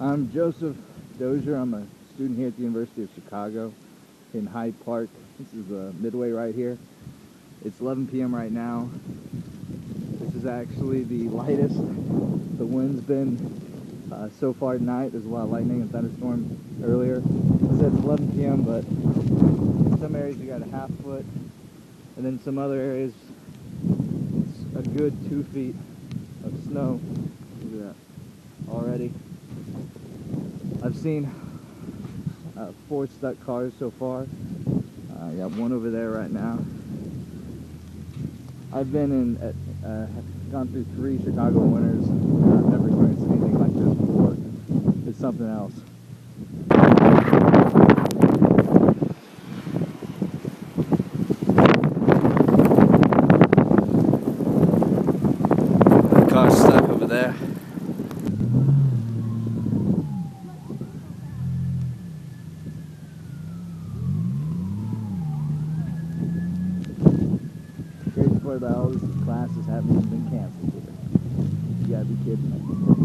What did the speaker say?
I'm Joseph Dozier. I'm a student here at the University of Chicago in Hyde Park. This is the Midway right here. It's 11 p.m. right now. This is actually the lightest the wind's been so far tonight. There's a lot of lightning and thunderstorms earlier. It said it's 11 p.m., but in some areas you got a half foot, and then some other areas it's a good 2 feet of snow. Look at that already. I've seen 4 stuck cars so far. I got one over there right now. I've been gone through 3 Chicago winters, and I've never experienced anything like this before. It's something else. The car's stuck over there. Crazy part about all this is classes haven't even been canceled here. You gotta be kidding me.